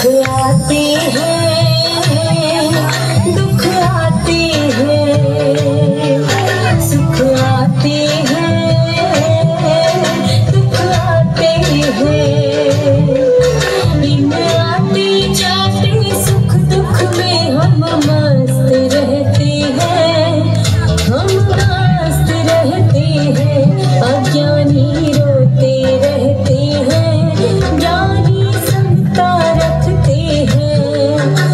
आते हैं, दुख आते हैं, सुख आते हैं, दुख आते हैं। इन आते जाते सुख दुख में हम मस्त रहते हैं, हम मस्त रहते हैं। अज्ञानी रोते रहते हैं, ज्ञानी समता रखते हैं।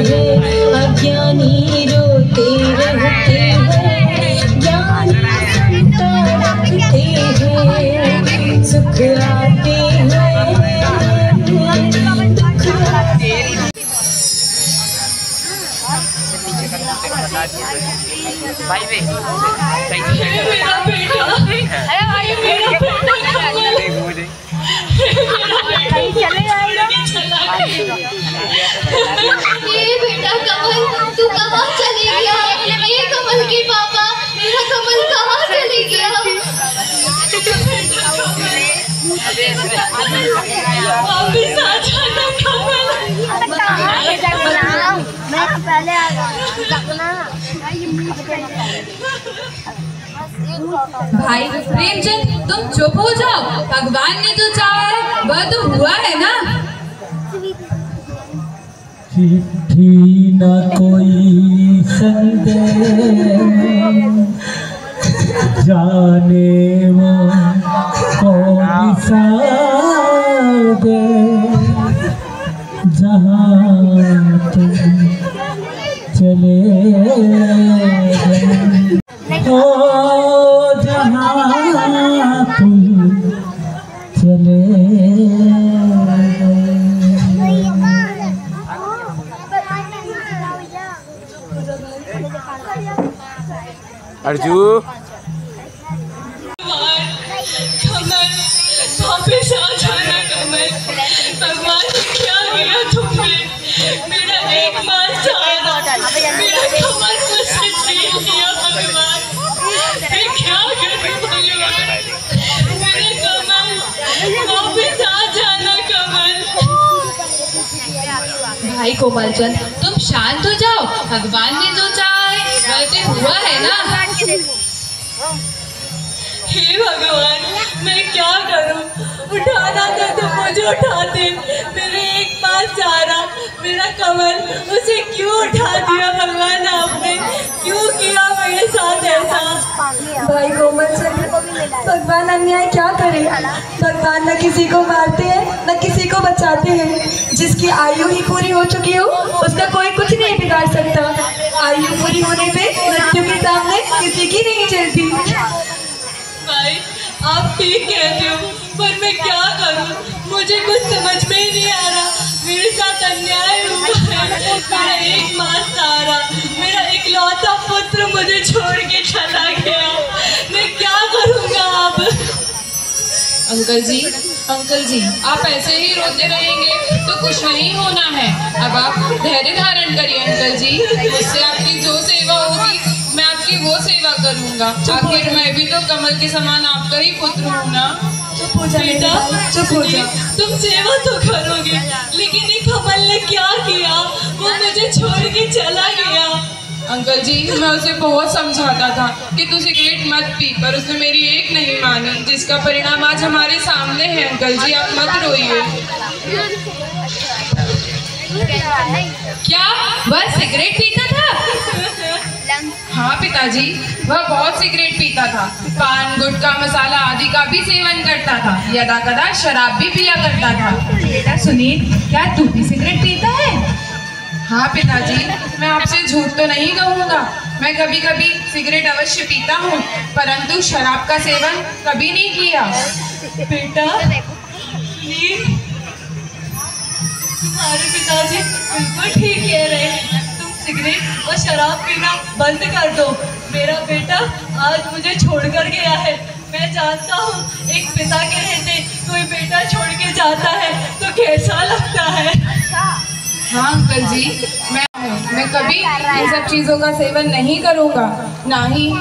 हैं, अज्ञानी रोते रहते हैं, ज्ञानी सुनता रखते हैं, सुख आते हैं, दुख आते हैं। भाई वे बेटा कमल, तू कहाँ चले गया? ये कमल के पापा, मेरा कमल कहाँ चले गया? वापिस आ जाना कमल। मैं पहले आ गया। भाई प्रेमचंद, तुम चुप हो जाओ। भगवान ने जो चाहा है वह तो हुआ है ना। चिट्ठी ना कोई संदेश, जाने वो कौन सा दे, जहाँ तुम चले गए, ओ जहाँ तुम चले अर्जू कमल, वापिस आ जाना कमल। भगवान ने क्या किया तुमने? मेरा एक मास चाहा, मेरा कमल मुझसे छीन लिया भगवान। मैं क्या करूं भगवान? मेरा कमल, वापिस आ जाना कमल। भाई कोमलचंद, तुम शांत हो जाओ। भगवान ने जो चाहा है वह तो हुआ है ना। हे भगवान, मैं क्या करूं? उठाना था तो मुझे उठाते। मेरे एक पास सारा, मेरा कमल, उसे क्यों उठा दिया भगवान आपने? क्यों किया मेरे साथ ऐसा? भाई कोमलचंद, भगवान अन्याय क्या करे? भगवान न किसी को मारते हैं न किसी को बचाते हैं। जिसकी आयु ही पूरी हो चुकी हो उसका कोई कुछ नहीं बिगाड़ सकता। आयु पूरी होने पे मृत्यु के सामने किसी की नहीं चलती। भाई आप ठीक कहते हो, पर मैं क्या करूं? मुझे कुछ समझ में ही नहीं आ रहा। मेरे साथ अन्याय हुआ है। मेरा एक मास सारा, मेरा इकलौता पुत्र मुझे छोड़ के चला गया। मैं क्या करूंगा अब? अंकल जी, आप ऐसे ही रोते रहेंगे तो कुछ नहीं होना है। अब आप धैर्य धारण करिए अंकल जी। मुझसे आपकी जो सेवा होगी मैं आपकी वो सेवा करूंगा। आखिर मैं भी तो कमल के समान आपका ही पुत्र हूँ ना। चुप हो जा बेटा, चुप हो जा। तुम सेवा तो करोगे, लेकिन ये कमल ने क्या किया? वो मुझे छोड़ के चला गया। अंकल जी, मैं उसे बहुत समझाता था कि तू सिगरेट मत पी, पर उसने मेरी एक नहीं मानी, जिसका परिणाम आज हमारे सामने है। अंकल जी, आप मत रोइए। क्या वह सिगरेट पीता था? हाँ पिताजी, वह बहुत सिगरेट पीता था। पान, गुटखा, मसाला आदि का भी सेवन करता था। यदाकदा शराब भी पिया करता था। सुनील, क्या तू भी सिगरेट पीता है? हाँ पिताजी, मैं आपसे झूठ तो नहीं कहूँगा। मैं कभी कभी सिगरेट अवश्य पीता हूँ, परंतु शराब का सेवन कभी नहीं किया। बेटा, तुम्हारे पिताजी बिल्कुल ठीक कह रहे हैं। तुम सिगरेट और शराब पीना बंद कर दो। मेरा बेटा आज मुझे छोड़कर गया है। मैं जानता हूँ एक पिता के रहते कोई बेटा छोड़ के जाता है तो कैसा लगता है। हाँ अंकल जी, मैं कभी इन सब चीज़ों का सेवन नहीं करूँगा, ना ही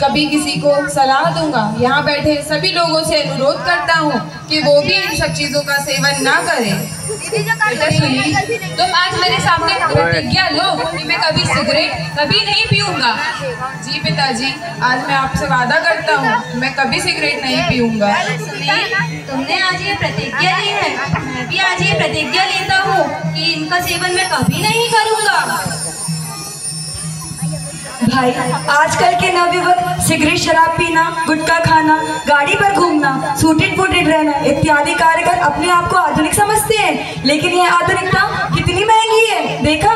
कभी किसी को सलाह दूंगा। यहाँ बैठे सभी लोगों से अनुरोध करता हूँ कि वो भी इन सब चीज़ों का सेवन ना करें। बेटा सुनील, तुम आज मेरे सामने प्रतिज्ञा लो कि मैं कभी सिगरेट कभी नहीं पीऊँगा। जी पिताजी, आज मैं आपसे वादा करता हूँ मैं कभी सिगरेट नहीं पीऊँगा। सुनील, तुमने आज ये प्रतिज्ञा ली है, मैं भी आज ये प्रतिज्ञा लेता हूँ कि इनका सेवन मैं कभी नहीं करूँगा। भाई, आजकल के नवयुवक सिगरेट, शराब पीना, गुटखा खाना, गाड़ी पर घूमना, सूटेड फूटेड रहना इत्यादि कार्य कर अपने आप को आधुनिक समझते हैं। लेकिन यह आधुनिकता कितनी महंगी है। देखा,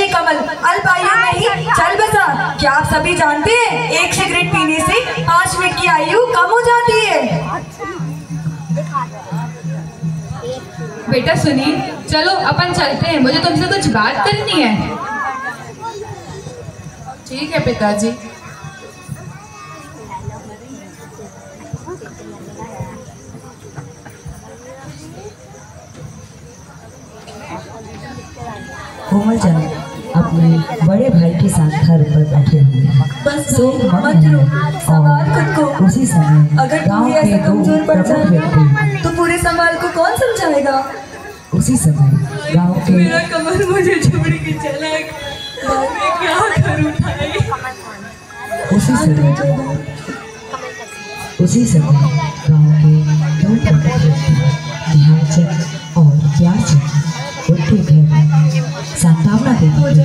ये कमल अल्प आयु में ही चल बसा। क्या आप सभी जानते हैं एक सिगरेट पीने से 5 मिनट की आयु कम हो जाती है। बेटा सुनील, चलो अपन चलते हैं, मुझे तुमसे कुछ बात करनी है। ठीक है पिताजी। कोमलचंद अपने बड़े भाई के साथ घर पर बैठे हुए हैं। बस मत रो, संभाल खुद को। उसी समय अगर गांव के 2 प्रमुख व्यक्ति तो पूरे समाज को कौन समझाएगा। उसी समय गांव के मेरा कमल मुझे छोड़ के चला गया, मैं क्या करूं भाई। उसी समय गांव के 2 प्रमुख व्यक्ति ध्यानचंद और प्यारचंद उनके घर सांत्वना देने के लिए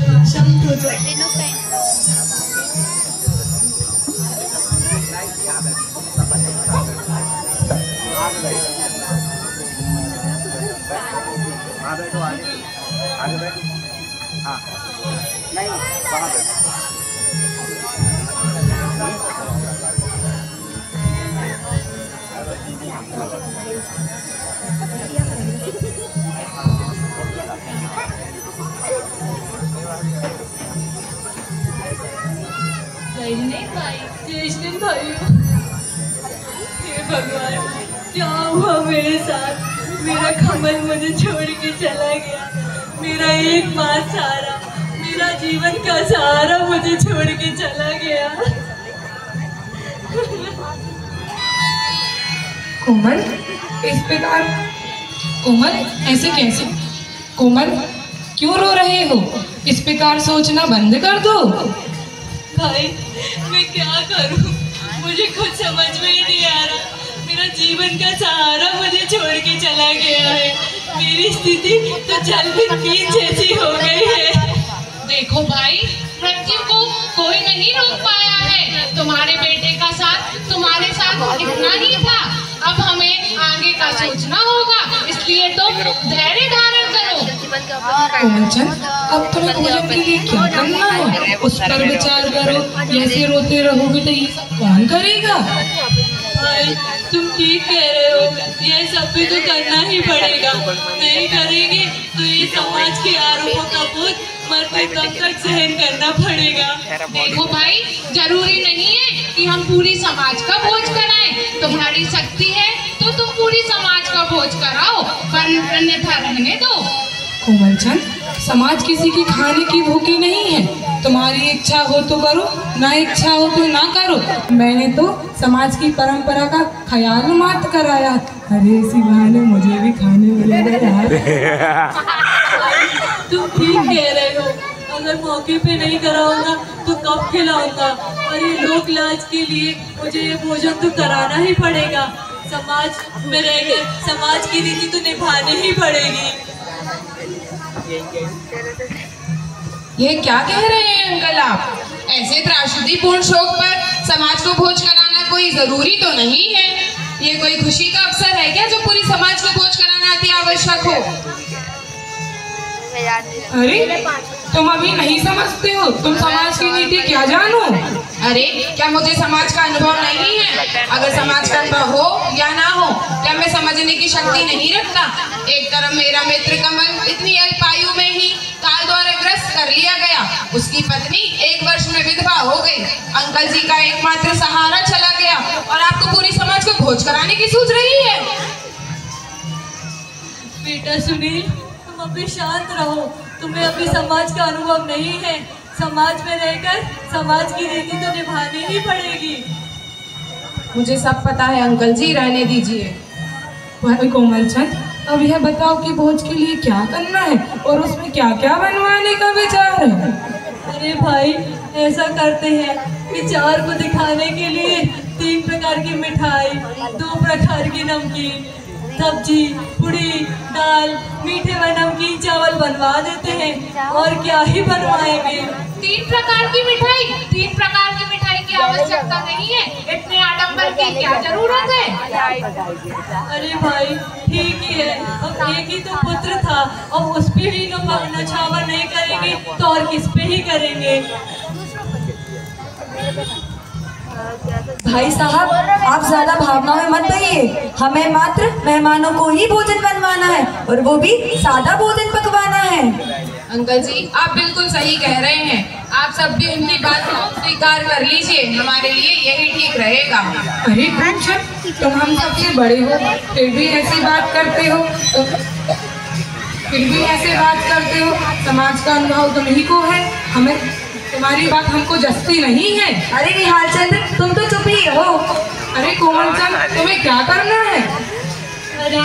जयश्री भाई, हे भगवान क्या हुआ मेरे साथ। मेरा कमल मुझे छोड़ के चला गया, मेरा एकमात्र सहारा, मेरा जीवन का सहारा मुझे छोड़ के चला गया। कोमल, इस प्रकार कोमल ऐसे कैसे? कोमल क्यों रो रहे हो? इस प्रकार सोचना बंद कर दो। भाई मैं क्या करूं, मुझे खुद समझ में ही नहीं आ रहा। मेरा जीवन का सहारा मुझे छोड़ के चला गया है। मेरी स्थिति तो जल बिन जैसी हो गई है। देखो भाई, मृत्यु को कोई नहीं रोक पाया है। तुम्हारे बेटे का साथ तुम्हारे साथ इतना ही था, अब हमें आगे का सोचना होगा, इसलिए तो धैर्य धारण करो। कोमलचंद, अब तुम्हें भोजन के लिए क्या करना है उस पर विचार करो। ऐसे रोते रहोगे तो ये सब कौन करेगा? भाई तुम ठीक कह रहे हो, ये सब भी तो करना ही पड़ेगा। नहीं करेंगे तो ये समाज के आरोपों का बोझ मरते दम तक सहन करना पड़ेगा। देखो भाई, जरूरी नहीं है कि हम पूरी समाज का बोझ कराएं। तुम्हारी शक्ति है तो तुम पूरी समाज का बोझ कराओ, अन्यथा रहने दो। कोमलचंद, समाज किसी की खाने की भूखी नहीं है। तुम्हारी इच्छा हो तो करो, ना इच्छा हो तो ना करो। मैंने तो समाज की परंपरा का ख्याल मात्र कराया। अरे इसी बहाने मुझे भी खाने मिलेगा यार। तुम ठीक कह रहे हो, अगर मौके पे नहीं कराऊंगा तो कब खिलाऊंगा। और ये लोक लाज के लिए मुझे ये भोजन तो कराना ही पड़ेगा। समाज में रहकर समाज की रीति तो निभानी ही पड़ेगी। ये क्या कह रहे हैं अंकल आप? ऐसे त्रासदीपूर्ण शोक पर समाज को भोज कराना कोई जरूरी तो नहीं है। ये कोई खुशी का अवसर है क्या जो पूरी समाज को भोज कराना अति आवश्यक हो? अरे तुम अभी नहीं समझते हो, तुम समाज की नीति क्या जानो? अरे क्या मुझे समाज का अनुभव नहीं है? अगर समाज का अनुभव हो या ना हो, क्या मैं समझने की शक्ति नहीं रखता? एक तरफ मेरा मित्र कमल इतनी अल्प आयु में ही काल द्वारा ग्रस्त कर लिया गया, उसकी पत्नी 1 वर्ष में विधवा हो गई, अंकल जी का एकमात्र सहारा चला गया, और आपको पूरी समाज को भोज कराने की सूझ रही है। बेटा सुनील, तुम अभी शांत रहो। तुम्हें अभी समाज का अनुभव नहीं है। समाज में रहकर समाज की रीति तो निभानी ही पड़ेगी। मुझे सब पता है अंकल जी, रहने दीजिए। भाई कोमलचंद, अब यह बताओ कि भोज के लिए क्या करना है और उसमें क्या क्या बनवाने का विचार है? अरे भाई, ऐसा करते हैं कि 4 को दिखाने के लिए 3 प्रकार की मिठाई, 2 प्रकार की नमकीन, सब्जी, पूड़ी, दाल, मीठे व नमकीन चावल बनवा देते हैं। और क्या ही बनवाएंगे। 3 प्रकार की मिठाई? 3 प्रकार की मिठाई की की आवश्यकता नहीं है, इतने आडंबर की क्या जरूरत है? अरे भाई ठीक ही है, अब एक ही तो पुत्र था, अब उस पे ही नछावर नहीं करेंगे तो और किस पे ही करेंगे। भाई साहब, आप ज्यादा भावनाओं में मत रहिए। हमें मात्र मेहमानों को ही भोजन बनवाना है, और वो भी सादा भोजन पकवाना है। अंकल जी, आप बिल्कुल सही कह रहे हैं। आप सब भी उनकी बात को स्वीकार कर लीजिए, हमारे लिए यही ठीक रहेगा। अरे पूछन, तुम हम सबसे बड़े हो, फिर भी ऐसी बात करते हो, समाज का अनुभव तुम्हीं को है, हमें तुम्हारी बात हमको जस्ती नहीं है। अरे निहाल चंद, तुम तो चुप ही हो। अरे कोमल चंद, तुम्हें क्या करना है? अरे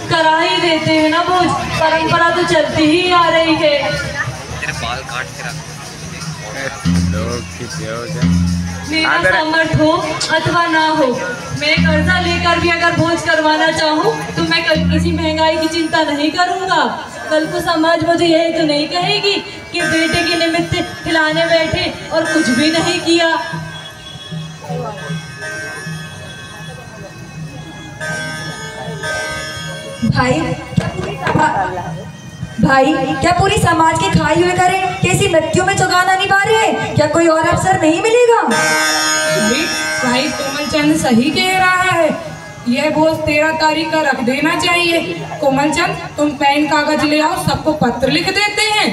करा ही देते हैं ना भोज, परंपरा तो चलती ही आ रही है। मेरा सामर्थ हो अथवा ना हो, मैं कर्जा लेकर भी अगर भोज करवाना चाहूँ तो मैं किसी महंगाई की चिंता नहीं करूँगा। कल को समाज मुझे यही तो नहीं कहेगी कि बेटे के निमित्त खिलाने बैठे और कुछ भी नहीं किया। भाई क्या पूरी समाज के खाई हुए करें कैसी मृत्यु में चौगाना निभा रहे हैं? क्या कोई और अवसर नहीं मिलेगा? भाई कोमल चंद सही कह रहा है, यह बोझ 13 तारीख का रख देना चाहिए। कोमल चंद, तुम पेन कागज ले आओ, सबको पत्र लिख देते हैं।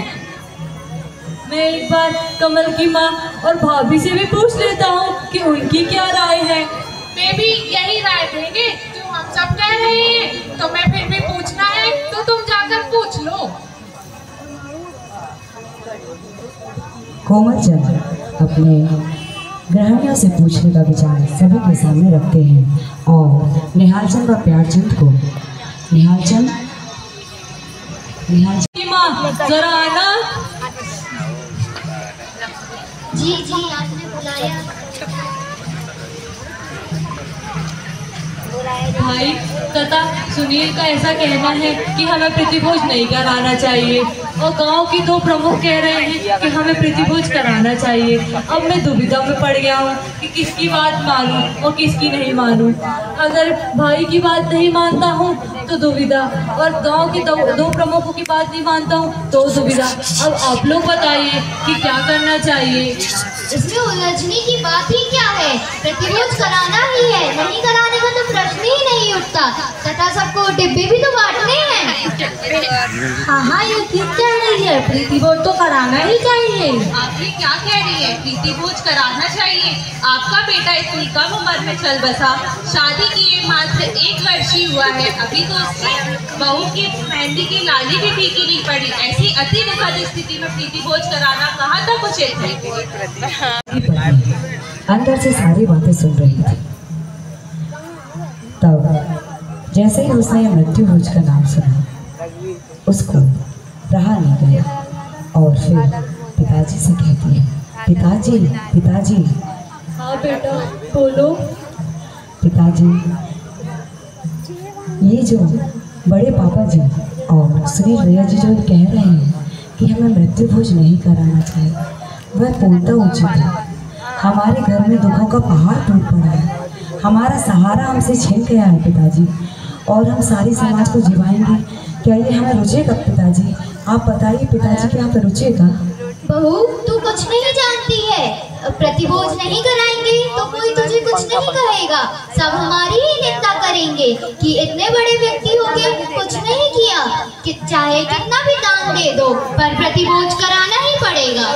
मैं एक बार कमल की माँ और भाभी से भी पूछ लेता हूँ कि उनकी क्या राय है। वे भी यही राय देंगे जो हम सब कह रहे हैं। तो मैं फिर भी पूछना है तो तुम जाकर पूछ लो। कोमल चंद अपने गृहणियों से पूछने का विचार सभी के सामने रखते हैं और निहाल चंद व प्यार चंद को निहाल चंद माँ जरा आना। जी आपने बुलाया। भाई तथा सुनील का ऐसा कहना है कि हमें प्रतिभोज नहीं कराना चाहिए और गांव के 2 प्रमुख कह रहे हैं कि हमें प्रतिभोज कराना चाहिए। अब मैं दुविधा में पड़ गया हूँ कि किसकी बात मानूं और किसकी नहीं मानूं। अगर भाई की बात नहीं मानता हूँ तो दुविधा, और गांव के 2 प्रमुखों की बात नहीं मानता हूँ तो दुविधा। अब आप लोग बताइए कि क्या करना चाहिए। इसमें उलझने की बात ही क्या है? प्रतिभोज कराना ही है, नहीं कराने का तो प्रश्न ही नहीं उठता। तथा सबको डिब्बे भी तो बांटने हैं। हाँ ये ठीक कह रही है, प्रतिभोज तो कराना ही चाहिए। आप ये क्या कह रही है? प्रीतिभोज कराना चाहिए? आपका बेटा इतनी कम उम्र में चल बसा, शादी किए मात्र 1 वर्ष ही हुआ है, अभी तो उसकी बहू की मेहंदी की लाली भी फीकी नहीं पड़ी। ऐसी अति विपद स्थिति में प्रीतिभोज कराना कहाँ तक उचित है? अंदर से सारी बातें सुन रही थी। तब जैसे ही उसने मृत्यु भोज का नाम सुना, उसको रहा नहीं गया और फिर पिताजी से कहती है, पिताजी। हाँ बेटा बोलो। पिताजी, ये जो बड़े पापा जी और सुनील भैया जी जो कह रहे हैं कि हमें मृत्यु भोज नहीं कराना चाहिए, वह पूर्णतः उचित है। हमारे घर में दुखों का पहाड़ टूट पड़ा है, हमारा सहारा हमसे छिन गया है पिताजी, और हम सारी समाज को जिवाएंगे। क्या ये हमें रुचेगा पिताजी? आप बताइए पिताजी, क्या हमें रुचेगा? बहू, तू कुछ नहीं जानती है। प्रतिभोज नहीं कराएंगे तो कोई तुझे कुछ नहीं कहेगा, सब हमारी ही निंदा करेंगे कि इतने बड़े व्यक्ति हो गए, कुछ नहीं किया। कि चाहे कितना भी दान दे दो, पर प्रतिभोज कराना ही पड़ेगा।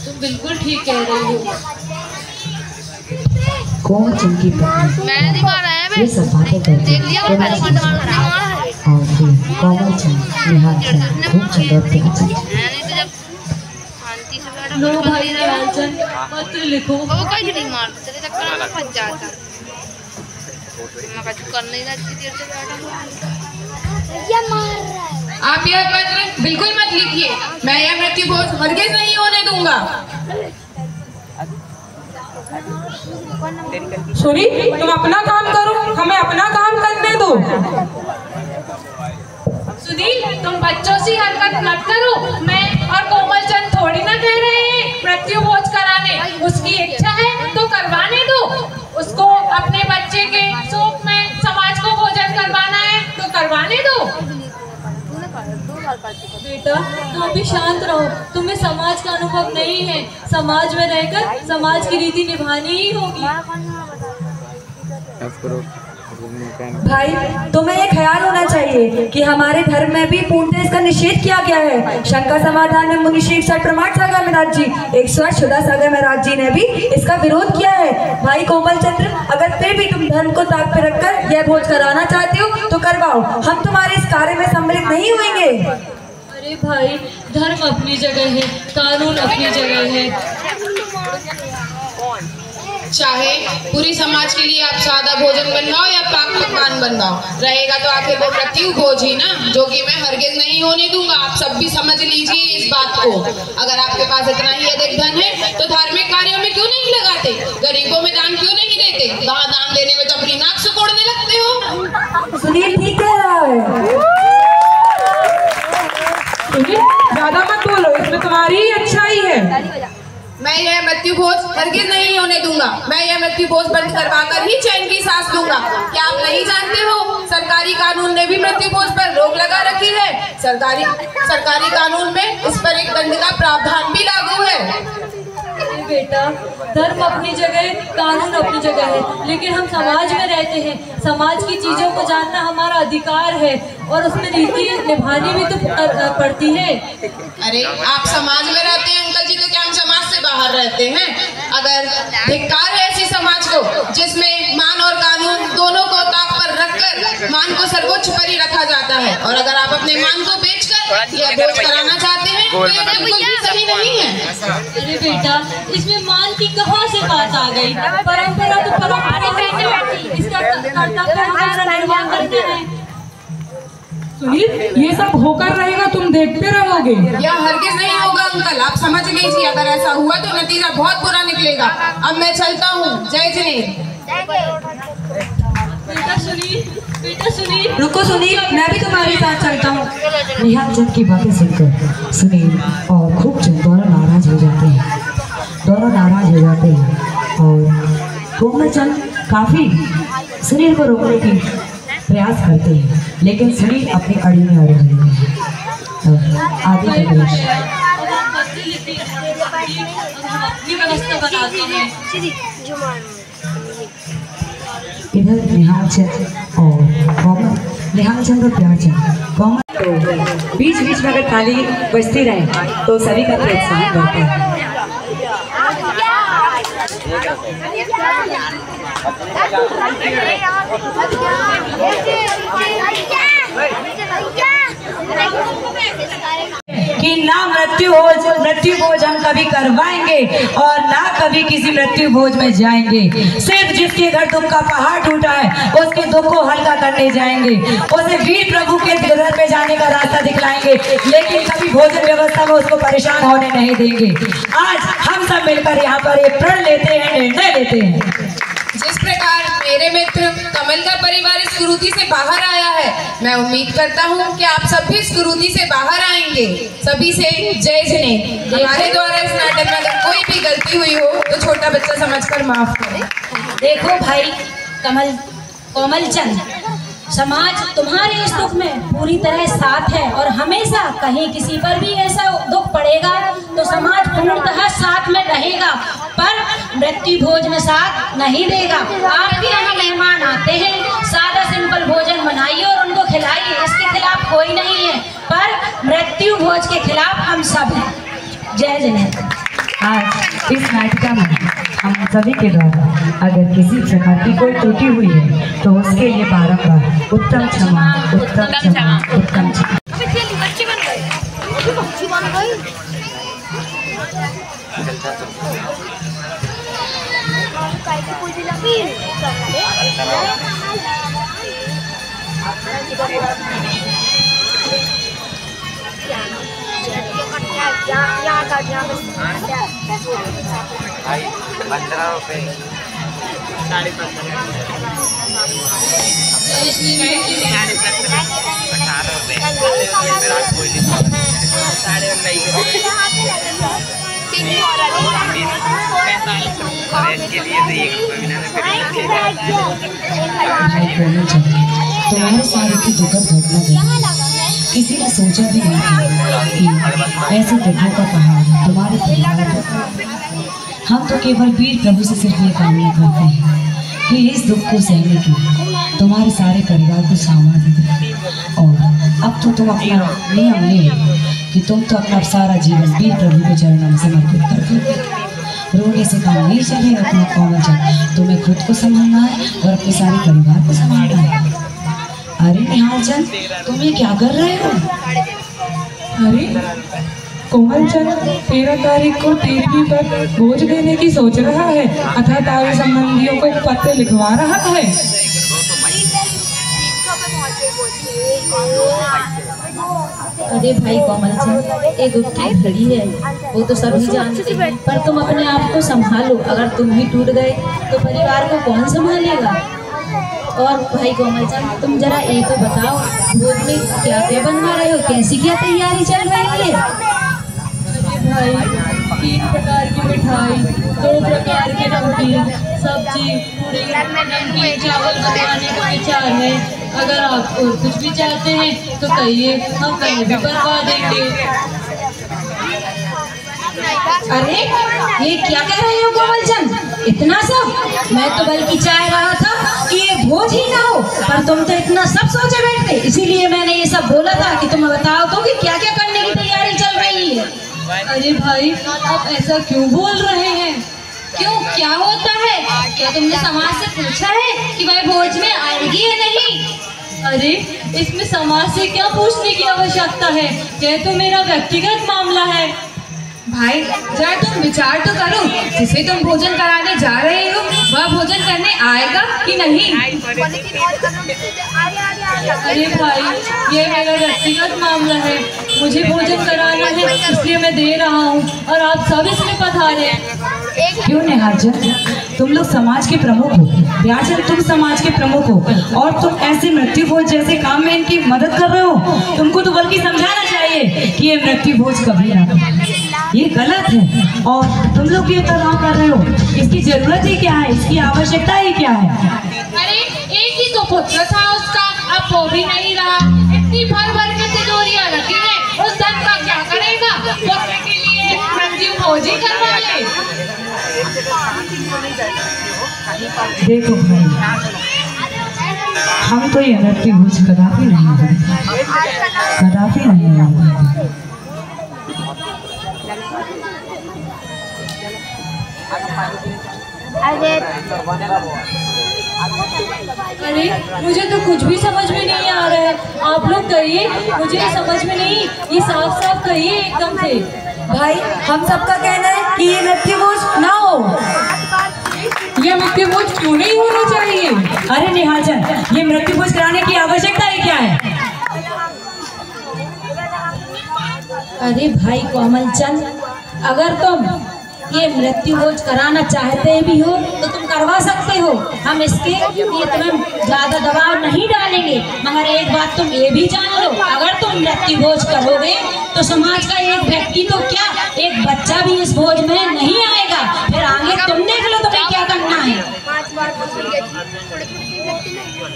तुम बिल्कुल ठीक कह रही हो। कोमल चंद की पत्नी ये सब बातें करती और फिर कोमल चंद, निहाल चंद, खूबचंद और प्यारचंद। लो भाई निहाल चंद, पत्र लिखो। आप यह पत्र बिल्कुल मत लिखिए, मैं यह मृत्यु भोज हरगिज नहीं होने दूंगा। सुनी, तुम अपना काम करो, हमें अपना काम करने दो। सुनील, तुम बच्चों सी हरकत मत करो। मैं और कोमल चंद थोड़ी ना कह रहे हैं मृत्यु भोज कराने अपने बच्चे के शौक में समाज को भोजन करवाना है तो करवाने दो। बेटा तुम भी शांत रहो, तुम्हें समाज का अनुभव नहीं है। समाज में रहकर समाज की रीति निभानी ही होगी। भाई तुम्हें ये ख्याल होना चाहिए कि हमारे धर्म में भी पूर्णतः इसका निषेध किया गया है। शंका समाधान में मुनि श्री 61 प्रमाण सागर महाराज जी 108 शुदा सागर महाराज जी ने भी इसका विरोध किया है। भाई कोमल चंद्र, अगर फिर भी तुम धर्म को ताक पे रखकर यह भोज कराना चाहते हो तो करवाओ, हम तुम्हारे इस कार्य में सम्मिलित नहीं होंगे। अरे भाई, धर्म अपनी जगह है, कानून अपनी जगह है। चाहे पूरी समाज के लिए आप सादा भोजन बनवाओ या पाक पकवान बनवाओ, रहेगा तो आखिर वो मृत्यु भोज ही ना, जो कि मैं हरगिज नहीं होने दूंगा। आप सब भी समझ लीजिए इस बात को। अगर आपके पास इतना ही अधिक धन है तो धार्मिक कार्यों में क्यों नहीं लगाते, गरीबों में दान क्यों नहीं देते? वहाँ दान देने में तो अपनी नाक सुकोड़ने लगते हो। सुनील ठीक कह रहा है। ज्यादा मत बोलो, इसमें तुम्हारी ही अच्छाई है। मैं यह मृत्यु भोज हरगिज नहीं होने दूंगा। मैं यह मृत्यु भोज बंद करवाकर ही चैन की सांस लूंगा। क्या आप नहीं जानते हो, सरकारी कानून ने भी मृत्यु भोज पर रोक लगा रखी है। सरकारी कानून में इस पर एक दंड का प्रावधान भी लागू है। बेटा, धर्म अपनी जगह, कानून अपनी जगह है, लेकिन हम समाज में रहते हैं। समाज की चीजों को जानना हमारा अधिकार है और उसमें रीति निभानी भी तो पड़ती है। अरे आप समाज में रहते हैं अंकल जी, तो क्या हम समाज से बाहर रहते हैं? अगर धिक्कार है ऐसी समाज को जिसमें मान और कानून दोनों को ताक पर रखकर मान को सर्वोच्च पर ही रखा जाता है, और अगर आप अपने मान को बेचकर यह भोज कराना चाहते हैं तो यह बिल्कुल भी सही नहीं है। अरे बेटा, इसमें मान की कहाँ से बात आ गई? परंपरा तो परंपरा है, इसका कर्तव्य हमारा निर्वाह करना है। सुनील, ये सब होकर रहेगा, तुम देखते रहोगे। यह हरगिज नहीं होगा अंकल, आप समझ लीजिए। अगर ऐसा हुआ तो नतीजा बहुत बुरा निकलेगा। अब मैं चलता हूँ। जय जिनेन्द्र। बेटा सुनील, रुको सुनील, मैं भी तुम्हारे साथ चलता हूँ। निहाल चंद की बातें सुनकर सुनील और खूब चंद दोनों नाराज हो जाते हैं और कोमल चंद काफी सुनील को रोकने की प्रयास करते हैं, लेकिन सुनील अपनी अड़ी में अड़े हुए हैं। आदि प्रदेश इधर निहाल चंद और कोमल, निहाल चंद और प्यार चंद, कोमल तो बीच बीच में अगर थाली बजती रहे तो सभी का प्रोत्साहन बढ़ता है। कि ना मृत्यु भोज हम कभी करवाएंगे और ना कभी किसी मृत्यु भोज में जाएंगे। सिर्फ जिसके घर दुख का पहाड़ टूटा है उसके दुख को हल्का करने जाएंगे, उसे वीर प्रभु के घर पे जाने का रास्ता दिखलाएंगे, लेकिन कभी भोजन व्यवस्था में उसको परेशान होने नहीं देंगे। आज हम सब मिलकर यहाँ पर एक प्रण लेते हैं, निर्णय लेते हैं। जिस प्रकार मेरे मित्र कमल का परिवार इस कुरीति से बाहर आया है, मैं उम्मीद करता हूँ कि आप सब भी इस कुरीति से बाहर आएंगे। सभी से जय जिनेन्द्र। हमारे द्वारा इस नाटक में अगर कोई भी गलती हुई हो तो छोटा बच्चा समझकर माफ करें। देखो भाई कोमल चंद, समाज तुम्हारे इस दुख में पूरी तरह साथ है और हमेशा कहीं किसी पर भी ऐसा दुख पड़ेगा तो समाज पूर्णतः साथ में रहेगा, पर मृत्यु भोज में साथ नहीं देगा। आपके यहाँ मेहमान आते हैं, सादा सिंपल भोजन बनाइए और उनको खिलाइए, इसके खिलाफ कोई नहीं है, पर मृत्यु भोज के खिलाफ हम सब हैं। जय जिनेन्द्र। आज इस नाटिका में हम सभी के द्वारा अगर किसी प्रकार की कोई त्रुटि हुई है तो उसके लिए बारंबार उत्तम क्षमा। भाई 15 रुपए 18 रुपए और इसके लिए तो 1 रुपये भी भाई कोमल चंद, तुम्हारे सारे की दुखद घटना घटी, किसी ने सोचा भी नहीं था कि ऐसे दुखों का पहाड़ तुम्हारे परिवार पर। हम तो केवल वीर प्रभु से सिर्फ ये कामना करते हैं कि इस दुख को सहने की तुम्हारे सारे परिवार को सामर्थ्य दे। और अब तो तुम अपना नियम ले कि तुम तो अपना सारा जीवन वीर प्रभु के चरणों में समर्पित कर दो। रोने से काम नहीं चलेगा तुम्हें कोमल चंद, तुम्हें खुद को संभालना है और अपने सारे परिवार को संभालना है। अरे निहाल चंद, तुम ये क्या कर रहे हो? अरे कोमल चंद 13 तारीख को टीवी पर बोझ देने की सोच रहा है, अतः तारे संबंधियों को पत्र लिखवा रहा है। अरे भाई कोमल चंद, एक उठती घड़ी है, वो तो सभी जानते हैं, पर तुम अपने आप को संभालो। अगर तुम ही टूट गए तो परिवार को कौन संभालेगा? और भाई कोमल चंद, तुम जरा ये तो बताओ, भोज में क्या क्या बनवा रहे हो, कैसी क्या तैयारी चल रही है? भाई 3 प्रकार की मिठाई, 2 प्रकार के नमकीन, सब्जी, पूरी, नमकीन चावल बनवाने का विचार है। अगर आप और कुछ भी चाहते हैं तो कहिए, हम कहीं भी बनवा देंगे। अरे ये क्या कह रहे हो कोमल चंद, इतना सब? मैं तो बल्कि चाह रहा था कि ये भोज ही ना हो, पर तुम तो इतना सब सोचे बैठते, इसीलिए मैंने ये सब बोला था कि तुम बताओ तो कि क्या क्या करने की तैयारी चल रही है। अरे भाई, आप ऐसा क्यों बोल रहे हैं? क्यों, क्या होता है? क्या तुमने समाज से पूछा है कि वह भोज में आएगी या नहीं? अरे इसमें समाज से क्या पूछने की आवश्यकता है, यह तो मेरा व्यक्तिगत मामला है। भाई जरा तुम विचार तो करो, जिसे तुम भोजन कराने जा रहे हो वह भोजन करने आएगा कि नहीं? अरे भाई, ये मेरा व्यक्तिगत मामला है, मुझे भोजन कराना है, इसलिए मैं दे रहा हूँ और आप सब इसमें पधारे। क्यों निहाल चंद, तुम लोग समाज के प्रमुख हो, व्याजन तुम समाज के प्रमुख हो और तुम ऐसे मृत्यु भोज जैसे काम में इनकी मदद कर रहे हो। तुमको तो बल्कि समझाना चाहिए कि ये मृत्यु भोज कभी ना करें, ये गलत है। और तुम लोग ये तनाव कर रहे हो, इसकी जरूरत ही क्या है, इसकी आवश्यकता ही क्या है? अरे एक ही तो पुत्र था उसका, अब वो भी नहीं रहा। इतनी भर भर के तिजोरियां रखी है, उस धन का क्या करेगा? पुत्र के लिए मृत्यु भोज ही करवा ले। देखो भाई, हम तो ये मृत्यु भोज कदापि नहीं करते, कदापि नहीं करते। अरे मुझे तो कुछ भी समझ में नहीं आ रहा है, आप लोग कहिए, मुझे समझ में नहीं, ये साफ साफ कहिए एकदम से। भाई हम सबका कहना है कि ये मृत्यु भोज ना हो। यह मृत्यु भोज क्यों नहीं होना चाहिए? अरे निहाल चंद, ये मृत्यु भोज कराने की आवश्यकता ही क्या है? अरे भाई कोमल चंद, अगर तुम ये मृत्यु भोज कराना चाहते भी हो तो तुम करवा सकते हो, हम इसके लिए तुम्हें ज्यादा दबाव नहीं डालेंगे। मगर एक बात तुम ये भी जान लो, अगर तुम मृत्यु भोज करोगे तो समाज का एक व्यक्ति तो क्या, एक बच्चा भी इस भोज में नहीं आएगा। फिर आगे तुम देख लो तुम्हें क्या करना है।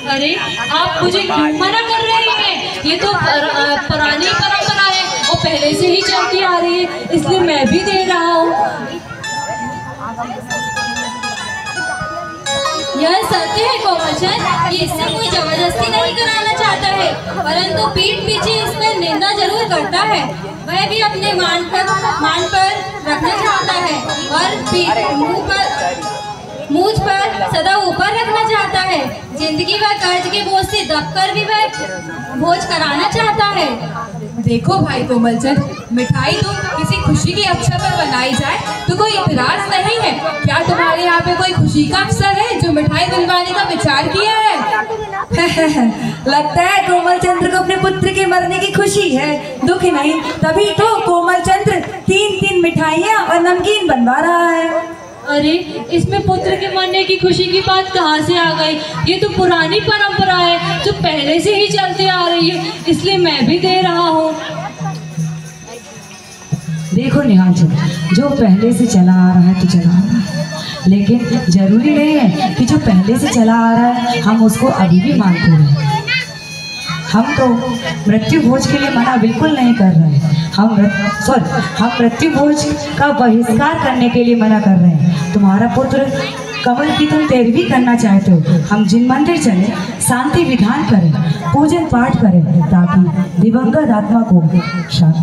अरे आप मुझे क्यों मना कर रहे हैं? ये तो पुरानी परंपरा है और पहले से ही चलती आ रही है, इसलिए मैं भी दे रहा हूँ। यह सत्य है कोमल चंद कि इससे कोई जबरदस्ती नहीं कराना चाहता है, परंतु पीठ पीछे इसमें निंदा जरूर करता है। वह भी अपने मान पर रखना चाहता है और मुझ पर सदा ऊपर रखना चाहता है। जिंदगी व कर्ज के बोझ से दबकर भी वह भोज कराना चाहता है। देखो भाई कोमल चंद, मिठाई तो किसी खुशी के अवसर पर बनाई जाए तो कोई इतराज नहीं है। क्या तुम्हारे यहाँ पे कोई खुशी का अवसर है जो मिठाई बनवाने का विचार किया है? लगता है कोमल चंद्र को अपने पुत्र के मरने की खुशी है, दुख नहीं। तभी तो कोमल चंद्र 3 मिठाइयाँ और नमकीन बनवा रहा है। अरे इसमें पुत्र के मरने की खुशी की बात कहाँ से आ गई? ये तो पुरानी परंपरा है जो पहले से ही चलती आ रही है, इसलिए मैं भी दे रहा हूँ। देखो निहाल चंद, जो पहले से चला आ रहा है तो चला आ रहा है, लेकिन जरूरी नहीं है कि जो पहले से चला आ रहा है हम उसको अभी भी मानते हैं। हम तो मृत्यु भोज के लिए मना बिल्कुल नहीं कर रहे हैं। हम मृत्यु भोज का बहिष्कार करने के लिए मना कर रहे हैं। तुम्हारा पुत्र कमल की तुम पैरवी करना चाहते हो, हम जिन मंदिर चले शांति विधान करें, पूजन पाठ करें, ताकि दिवंगत आत्मा को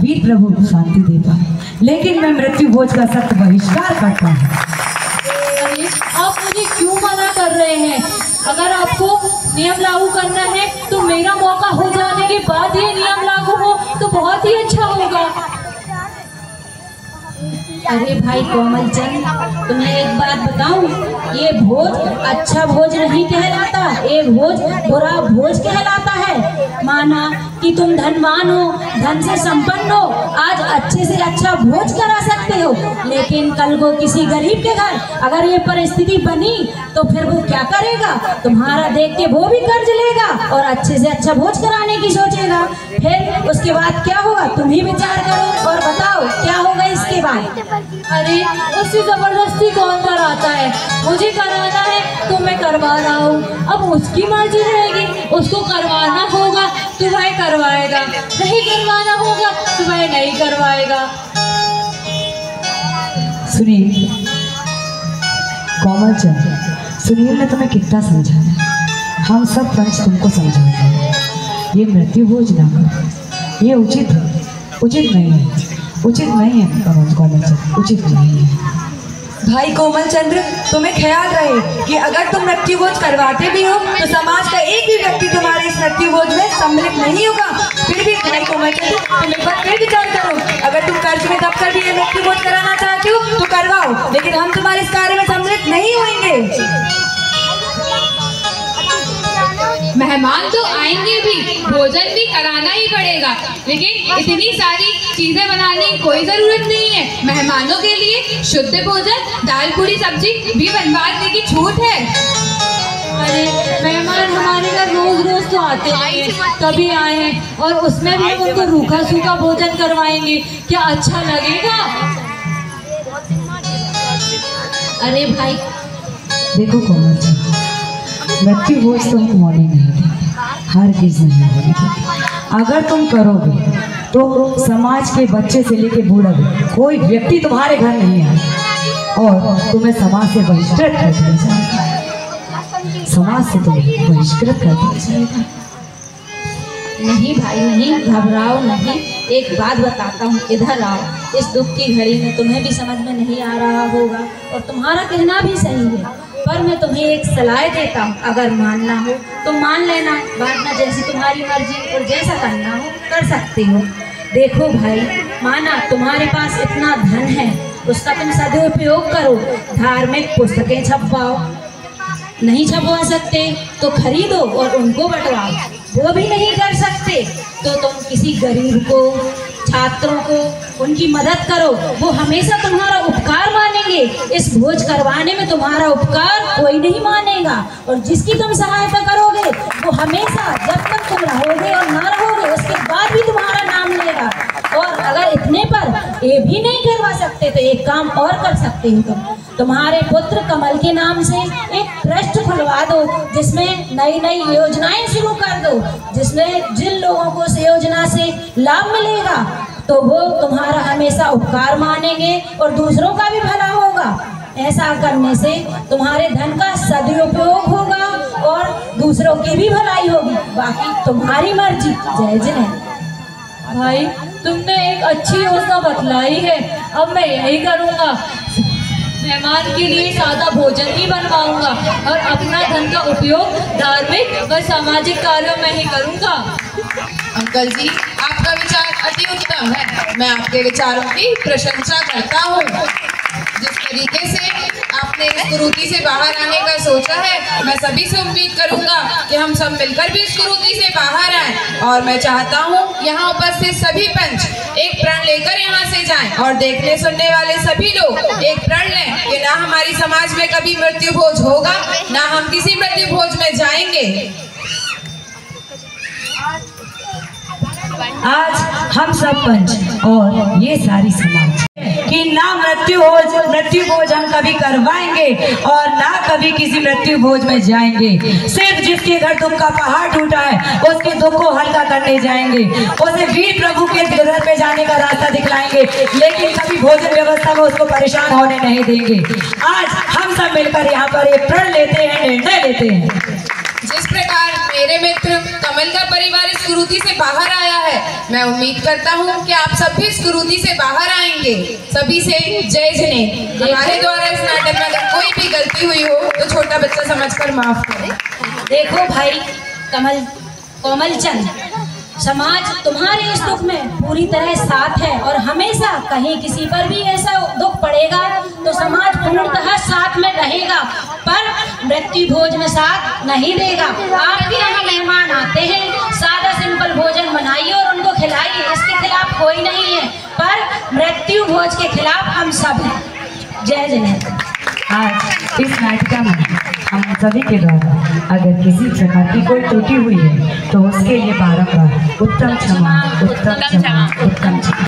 वीर प्रभु शांति दे पाए। लेकिन मैं मृत्यु भोज का सख्त बहिष्कार करता हूँ। आप मुझे क्यों मना कर रहे हैं? अगर आपको नियम लागू करना है तो मेरा मौका हो जाने के बाद ये नियम लागू हो तो बहुत ही अच्छा होगा। अरे भाई कोमल चंद, तुम्हें एक बात बताऊं, ये भोज अच्छा भोज नहीं कहलाता, ये भोज बुरा भोज कहलाता है। माना कि तुम धनवान हो, धन से संपन्न हो, आज अच्छे से अच्छा भोज करा सकते हो, लेकिन कल को किसी गरीब के घर अगर ये परिस्थिति बनी तो फिर वो क्या करेगा? तुम्हारा देख के वो भी कर्ज लेगा और अच्छे से अच्छा भोज कराने की सोचेगा। फिर उसके बाद क्या होगा तुम ही विचार करो और बताओ क्या होगा इसके बाद। अरे उससे जबरदस्ती कौन कराता है? मुझे कराना है तो मैं करवा रहा हूँ। अब उसकी मर्जी रहेगी, उसको करवाना होगा तो वह करवाएगा, नहीं करवाना होगा तो वह नहीं करवाएगा। सुनील, कोमल चंद, सुनील ने तुम्हें कितना समझाया, हम सब पंच तुमको समझाएंगे। ये मृत्यु भोज ना करो, ये उचित नहीं है, उचित नहीं है कोमल चंद, उचित नहीं है। भाई कोमल चंद्र, तुम्हें ख्याल रहे कि अगर तुम मृत्यु भोज करवाते भी हो तो समाज का एक भी व्यक्ति तुम्हारे इस मृत्यु भोज में सम्मिलित नहीं होगा। फिर भी भाई कोमल चंद्र, तुम एक बार फिर विचार करो, अगर तुम कर्ज में दबकर भी ये मृत्यु भोज कराना चाहते हो तो करवाओ, लेकिन हम तुम्हारे इस कार्य में सम्मिलित नहीं होंगे। मेहमान तो आएंगे भी, भोजन भी कराना ही पड़ेगा, लेकिन इतनी सारी चीजें बनाने की कोई जरूरत नहीं है। मेहमानों के लिए शुद्ध भोजन, दाल पूरी सब्जी भी बनवाने की छूट है। अरे मेहमान हमारे घर रोज रोज तो आते नहीं हैं, कभी आए हैं और उसमें भी हम उनको रूखा सूखा भोजन करवाएंगे, क्या अच्छा लगेगा? अरे भाई देखो कोमल चंद, मृत्यु भोज तो हम होने नहीं देंगे, हर चीज नहीं होने देंगे। अगर तुम करोगे तो समाज के बच्चे से लेके बूढ़ा कोई व्यक्ति तुम्हारे घर नहीं आए और तुम्हें समाज से बहिष्कृत कर दिया जाएगा, समाज से तुम्हें बहिष्कृत कर दिया जाएगा। नहीं भाई नहीं, घबराओ नहीं, एक बात बताता हूँ, इधर आओ। इस दुख की घड़ी में तुम्हें भी समझ में नहीं आ रहा होगा और तुम्हारा कहना भी सही है, पर मैं तुम्हें एक सलाह देता हूँ, अगर मानना हो तो मान लेना, वरना जैसी तुम्हारी मर्जी और जैसा करना हो कर सकते हो। देखो भाई, माना तुम्हारे पास इतना धन है, उसका तुम सदुपयोग करो, धार्मिक पुस्तकें छपवाओ, नहीं छपवा सकते तो खरीदो और उनको बंटवाओ, वो भी नहीं कर सकते तो तुम किसी गरीब को, छात्रों को उनकी मदद करो, वो हमेशा तुम्हारा उपकार मानेंगे। इस भोज करवाने में तुम्हारा उपकार कोई नहीं मानेगा और जिसकी तुम सहायता करोगे वो हमेशा जब तक तुम रहोगे और ना रहोगे उसके बाद भी तुम्हारा नाम लेगा। और अगर इतने पर ये भी नहीं करवा सकते तो एक काम और कर सकते हो, तुम्हारे पुत्र कमल के नाम से एक ट्रस्ट खुलवा दो, जिसमें नई नई योजनाएं शुरू कर दो, जिसमें जिन लोगों को इस योजना से लाभ मिलेगा तो वो तुम्हारा हमेशा उपकार मानेंगे और दूसरों का भी भला होगा। ऐसा करने से तुम्हारे धन का सदुपयोग होगा और दूसरों की भी भलाई होगी, बाकी तुम्हारी मर्जी। जय जय। भाई तुमने एक अच्छी योजना बतलाई है, अब मैं यही करूँगा, मेहमान के लिए सादा भोजन ही बनवाऊंगा और अपना धन का उपयोग धार्मिक व सामाजिक कार्यों में ही करूँगा। अंकल जी, आपका विचार अति उत्तम है, मैं आपके विचारों की प्रशंसा करता हूँ। जिस तरीके से आपने इस कुरीति से बाहर आने का सोचा है, मैं सभी से उम्मीद करूंगा कि हम सब मिलकर भी इस कुरीति से बाहर आएं। और मैं चाहता हूं यहाँ उपस्थित सभी पंच एक प्रण लेकर यहाँ से जाएं और देखने सुनने वाले सभी लोग एक प्रण लें कि ना हमारी समाज में कभी मृत्यु भोज होगा, ना हम किसी मृत्यु भोज में जाएंगे। आज हम सब पंच और ये सारी समाज कि ना मृत्यु भोज हम कभी करवाएंगे और ना कभी किसी मृत्यु भोज में जाएंगे। सिर्फ जिसके घर दुख का पहाड़ टूटा है उसके दुख को हल्का करने जाएंगे, उसे वीर प्रभु के घर पे जाने का रास्ता दिखलाएंगे, लेकिन कभी भोजन व्यवस्था में उसको परेशान होने नहीं देंगे। आज हम सब मिलकर यहाँ पर एक प्रण लेते हैं, निर्णय लेते हैं। जिस प्रकार मेरे मित्र कमल का परिवार इस कुरीति से बाहर आया है, मैं उम्मीद करता हूँ कि आप सब भी इस कुरीति से बाहर आएंगे। सभी से जय जनेत। हमारे द्वारा इस नाटक में अगर कोई भी गलती हुई हो तो छोटा बच्चा समझकर माफ करें। देखो भाई कोमल चंद, समाज तुम्हारे इस दुख में पूरी तरह साथ है और हमेशा कहीं किसी पर भी ऐसा दुख पड़ेगा तो समाज पूर्णतः साथ में रहेगा, पर मृत्यु भोज में साथ नहीं देगा। आपके यहाँ मेहमान आते हैं, सादा सिंपल भोजन बनाइए और उनको खिलाइए, इसके खिलाफ कोई नहीं है, पर मृत्यु भोज के खिलाफ हम सब हैं। जय जनेत। आज इस नाटिका में हम सभी के द्वारा अगर किसी प्रकार की कोई त्रुटि हुई है तो उसके लिए बारंबार उत्तम क्षमा, उत्तम क्षमा, उत्तम क्षमा।